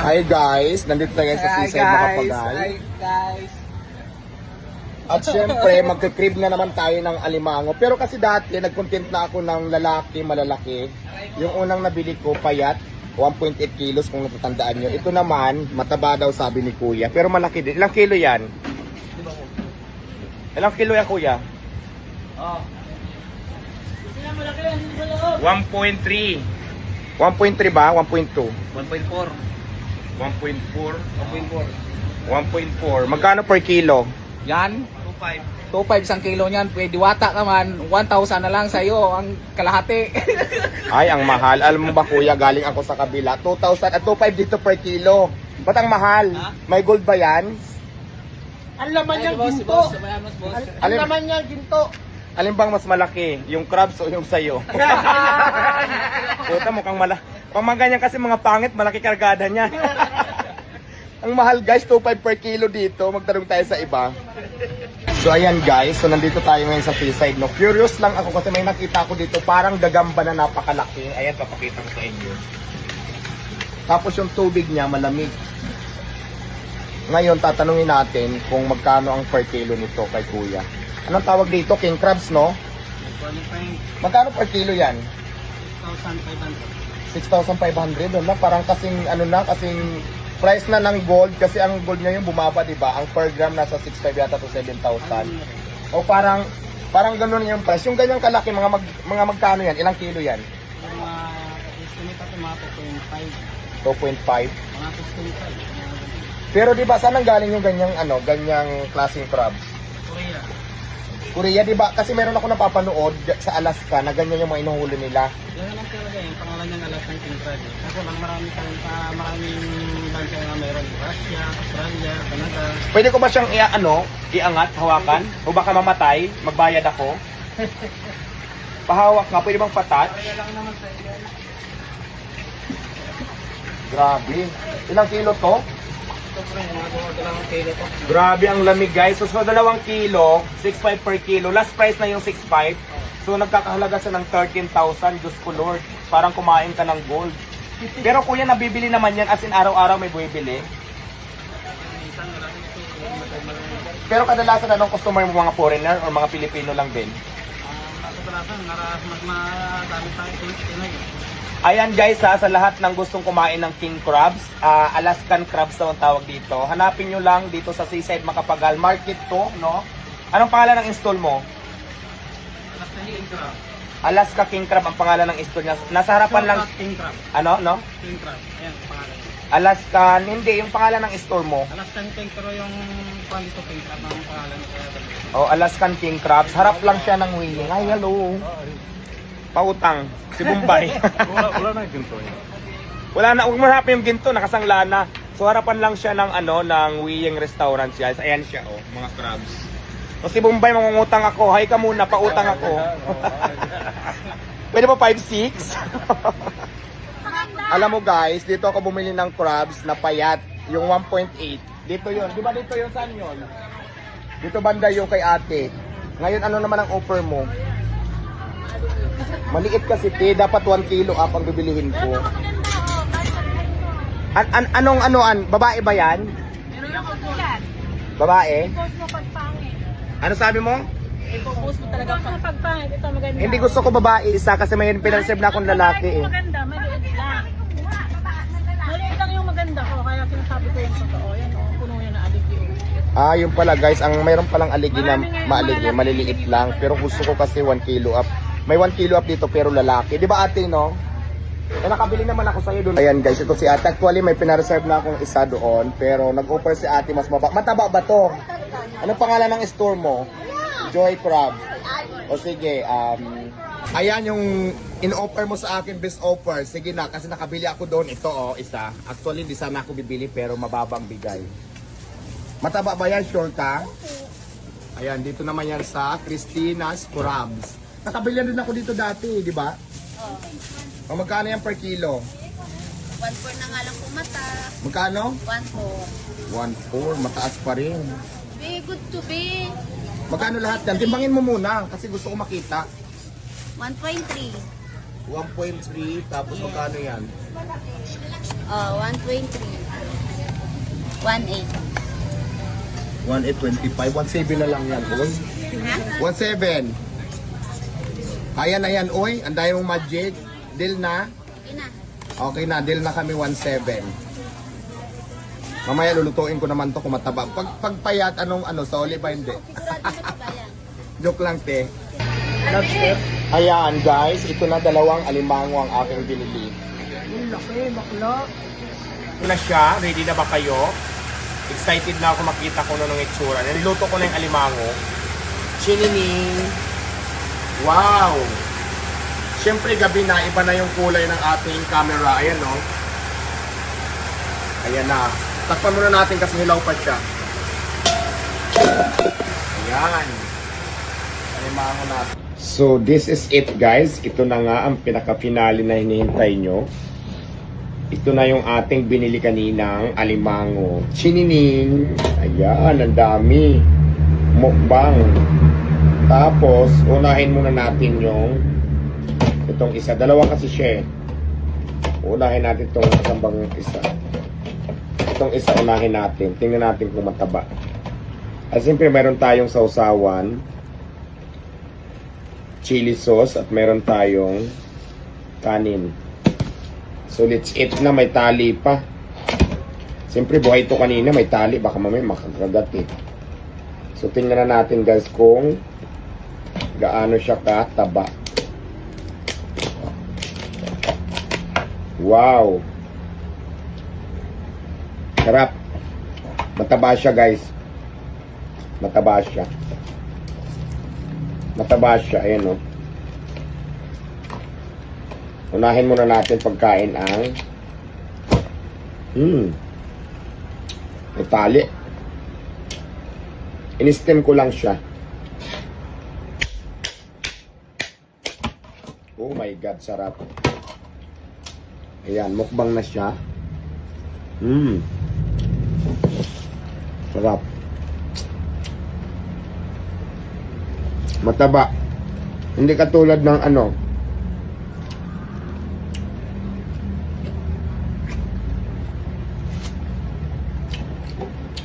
Hi guys, nandito tayo sa Seaside Makapagal. Hi guys. At syempre, magka-crib na naman tayo ng alimango. Pero kasi dati, nag-content na ako ng lalaki, malalaki. Yung unang nabili ko, payat, 1.8 kilos kung natatandaan nyo. Ito naman, mataba daw sabi ni Kuya. Pero malaki din. Ilang kilo yan? Ilang kilo yan, Kuya? Oh. 1.3. 1.3 ba? 1.2? 1.4. 1.4. 1.4. 1.4. Magkano per kilo? Yan. 2.5. 2.5 isang kilo niyan. Pwede wata naman. 1,000 na lang sa iyo ang kalahati. Ay, ang mahal. Alam mo ba, Kuya, galing ako sa kabila. 2,000 at 2.5 dito per kilo. Ba't ang mahal? Ha? May gold ba yan? Ang laman niya ginto. boss. Ang laman niya ginto. Alin bang mas malaki? Yung crabs o yung sayo? Puta, mukhang pang mga ganyan kasi mga pangit, malaki kargada niya. Ang mahal guys, 2.5 per kilo dito. Magtanong tayo sa iba. So ayan guys, so nandito tayo ngayon sa Seaside. No? Curious lang ako kasi may nakita ko dito parang gagamba na napakalaki. Ayan, papakita ko sa inyo. Tapos yung tubig niya malamig. Ngayon tatanungin natin kung magkano ang per kilo nito kay Kuya. Anong tawag dito? King crabs, no? Magkano per kilo yan? 6,500. Wala, parang kasing ano na, kasing price na ng gold kasi ang gold ngayon bumaba, di ba? Ang per gram nasa 6,500 yata to 7,000. O parang ganoon yung price. Yung ganyang kalaki, mga magkano yan? Ilang kilo yan? Mga estimate ako mga 2.5. 2.5. Mga 2.5. Pero di ba saan ang galing yung ganyang klaseng crabs? Korea. Korea, di ba? Kasi meron ako napapanood sa Alaska na ganyan yung mga inuhuli nila. Yan lang talaga yung pangalan niyang Alaskan King Crab. Kasi maraming bansa nga meron. Russia, Australia, Canada. Pwede ko ba siyang iangat, hawakan? O baka mamatay, magbayad ako? Pahawak nga, pwede bang patat? Kaya lang naman sa iyo. Grabe. Ilang kilo to? Ito po yung mga 2 kilo to. Grabe ang lamig guys. So sa 2 kilo, 6.5 per kilo. Last price na yung 6.5. So nagkakahalaga siya ng 13,000. Diyos ko Lord. Parang kumain ka ng gold. Pero kuya, nabibili naman yan as in araw-araw may bumibili. Pero kadalasan anong customer mo, mga foreigner or mga Pilipino lang din? Kadalasan, mas madami tayo Pinoy. Ayan guys ha, sa lahat ng gustong kumain ng king crabs, Alaskan crabs daw ang tawag dito. Hanapin nyo lang dito sa Seaside Makapagal Market to, no? Anong pangalan ng install mo? Alaska King Crab ang pangalan ng install niya. Nasa harapan lang. King Crab. Ano, no? King Crab. Ayan, pangalan. Alaskan, hindi, yung pangalan ng store mo. Alaskan King pero yung dito King Crab ang pangalan. Oh, Alaskan King Crabs. Harap lang siya ng winging. Ay, hello. Pautang. Si Bombay. wala na yung ginto niya. Wala na, huwag marapin yung ginto, nakasangla na. So harapan lang siya ng ng Wiyeng Restaurant siya. Ayan siya, oh, mga crabs. O si Bombay, mangungutang ako. Hay ka muna, pautang ako. Pwede ba 5-6? Alam mo guys, dito ako bumili ng crabs na payat, yung 1.8. Dito yun. Di ba dito yun? Saan yun? Dito banda yung kay ate. Ngayon, ano naman ang offer mo? Maliit kasi, dapat 1 kilo up ang bibilihin ko. Babae ba yan? Babae? Ano sabi mo? I-post mo talaga pag pagpangit. Ito maganda. Hindi gusto ko babae isa kasi may pinag-serve na akong lalaki eh. Maganda, maliit lang. Maliit lang yung maganda ko, kaya sinasabi ko yung totoo. Yan o, puno yan na aligi. Ah, yung pala guys, ang mayroon palang aligi na maliliit lang. Pero gusto ko kasi 1 kilo up. May 1 kilo up dito pero lalaki. Di ba ate, no? Nakabili naman ako sa'yo doon. Ayan guys, ito si ate. Actually, may pinareserve na akong isa doon. Pero nag-offer si ate mas mababa. Mataba ba to? Anong pangalan ng store mo? Joy Crab. O sige, ayan yung in-offer mo sa akin, best offer. Sige na, kasi nakabili ako doon. Ito isa. Actually, hindi sana ako bibili pero mababang bigay. Mataba ba yan? Sure ka? Ayan, dito naman yan sa Christina's Crabs. Nakabili din ako dito dati, di ba? O magkano yan per kilo? 1.4 na nga lang po mata. Magkano? 1.4. 1.4, mataas pa rin. Be, good to be. Magkano lahat yan? Timbangin mo muna kasi gusto ko makita. 1.3. 1.3, tapos magkano yan? 1.3. 1.8. 1.825. 1.7 na lang yan, oy. Ha? 1.7. Ayan na yan, oy. Ang dahil mong magic. Deal na. Okay na. Okay na, deal na kami 1.7. Mamaya lulutuin ko naman to kung mataba. Pagpayat, soli ba hindi? Sigurado na ba yan? Joke lang, te. Ayan, guys. Ito na dalawang alimango ang aking binili. Ito na siya. Ready na ba kayo? Excited na ako makita ko nung itsura. Niluto ko na yung alimango. Chinining! Wow! Siyempre, gabi na. Iba na yung kulay ng ating camera. Ayan, no? Ayan na. Takpan muna natin kasi hilaw pa siya. Ayan. Alimango natin. So, this is it, guys. Ito na nga ang pinaka-finale na hinihintay nyo. Ito na yung ating binili kaninang alimango. Chinining! Ayan, ang dami. Mukbang. Tapos, unahin muna natin yung itong isa. Dalawa kasi siya eh. Unahin natin itong isang isa. Itong isa unahin natin. Tingnan natin kung mataba. At siyempre, meron tayong sausawan, chili sauce, at meron tayong kanin. So, let's eat na. May tali pa. Siyempre, buhay ito kanina. May tali. Baka mamaya makakagat eh. So, tingnan na natin guys kung gaano siya kataba. Wow! Sarap. Mataba siya guys. Mataba siya. Mataba siya. Ayan o. Unahin muna natin pagkain ang may tali. In-steam ko lang siya. Oh my God, sarap. Ayan, mukbang na siya. Sarap. Mataba. Hindi katulad ng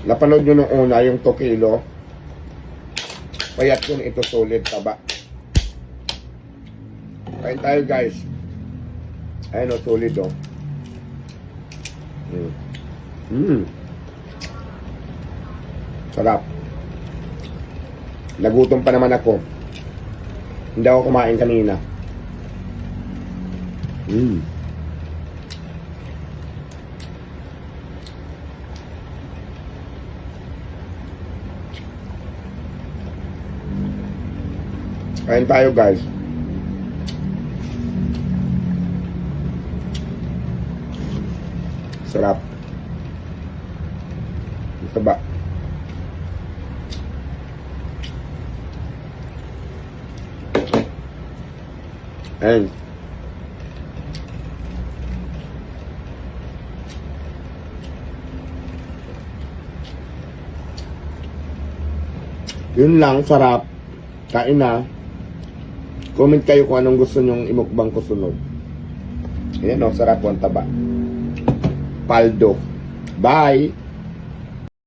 napanood nyo nung una, yung 2 kilo. Payat yun, ito solid, taba. Kain tayo guys. Ayan o, solid o. Sarap. Nagutom pa naman ako. Hindi ako kumain kanina. Kain tayo guys. Sarap. Taba. Ayan. Yun lang, sarap. Kain na. Comment kayo kung anong gusto nyong imukbang ko sunod. Ayan o, sarap po ang taba. Paldo. Bye!